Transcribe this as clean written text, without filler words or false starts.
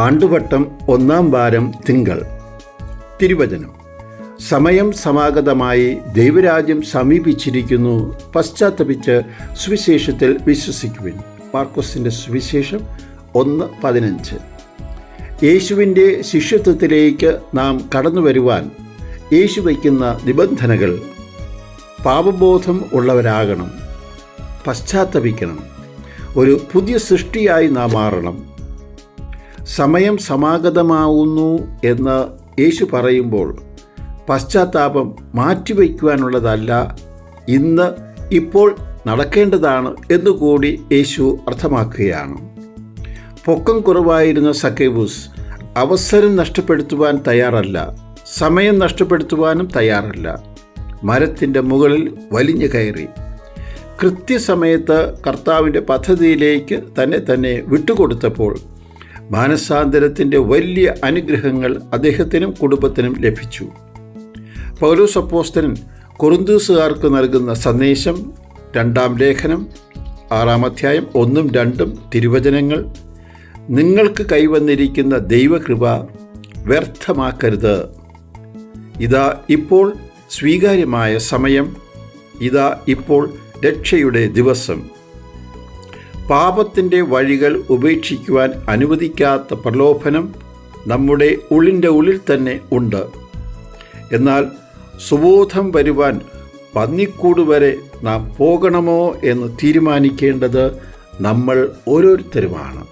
ആണ്ടുവട്ടം 1-ാം വാരം തിങ്കൾ. തിരുവചനം: സമയം സമാഗതമായി, ദൈവരാജ്യം സമീപിച്ചിരിക്കുന്നു, പശ്ചാത്തപിച്ച് സുവിശേഷത്തിൽ വിശ്വസിക്കുവിൻ. മാർക്കോസിൻ്റെ സുവിശേഷം 1:15. യേശുവിൻ്റെ ശിഷ്യത്വത്തിലേക്ക് നാം കടന്നു വരുവാൻ യേശു വയ്ക്കുന്ന നിബന്ധനകൾ: പാപബോധം ഉള്ളവരാകണം, പശ്ചാത്തപിക്കണം, ഒരു പുതിയ സൃഷ്ടിയായി നാം മാറണം. സമയം സമാഗതമാവുന്നു എന്ന് യേശു പറയുമ്പോൾ പശ്ചാത്താപം മാറ്റിവയ്ക്കുവാനുള്ളതല്ല, ഇന്ന് ഇപ്പോൾ നടക്കേണ്ടതാണ് എന്നുകൂടി യേശു അർത്ഥമാക്കുകയാണ്. പൊക്കം കുറവായിരുന്ന സക്കേവൂസ് അവസരം നഷ്ടപ്പെടുത്തുവാൻ തയ്യാറല്ല, സമയം നഷ്ടപ്പെടുത്തുവാനും തയ്യാറല്ല. മരത്തിൻ്റെ മുകളിൽ വലിഞ്ഞു കയറി കൃത്യസമയത്ത് കർത്താവിൻ്റെ പദ്ധതിയിലേക്ക് തന്നെ വിട്ടുകൊടുത്തപ്പോൾ മാനസാന്തരത്തിൻ്റെ വലിയ അനുഗ്രഹങ്ങൾ അദ്ദേഹത്തിനും കുടുംബത്തിനും ലഭിച്ചു. പൗലോസ് അപ്പോസ്തലൻ കൊറിന്തോസുകാർക്ക് നൽകുന്ന സന്ദേശം, 2-ാം ലേഖനം 6-ാം അധ്യായം 1-2 തിരുവചനങ്ങൾ: നിങ്ങൾക്ക് കൈവന്നിരിക്കുന്ന ദൈവകൃപ വ്യർത്ഥമാക്കരുത്. ഇതാ ഇപ്പോൾ സ്വീകാര്യമായ സമയം, ഇതാ ഇപ്പോൾ രക്ഷയുടെ ദിവസം. പാപത്തിൻ്റെ വഴികൾ ഉപേക്ഷിക്കുവാൻ അനുവദിക്കാത്ത പ്രലോഭനം നമ്മുടെ ഉള്ളിൽ തന്നെ ഉണ്ട്. എന്നാൽ സുബോധം വരുവാൻ പന്നിക്കൂട് വരെ നാം പോകണമോ എന്ന് തീരുമാനിക്കേണ്ടത് നമ്മൾ ഓരോരുത്തരുമാണ്.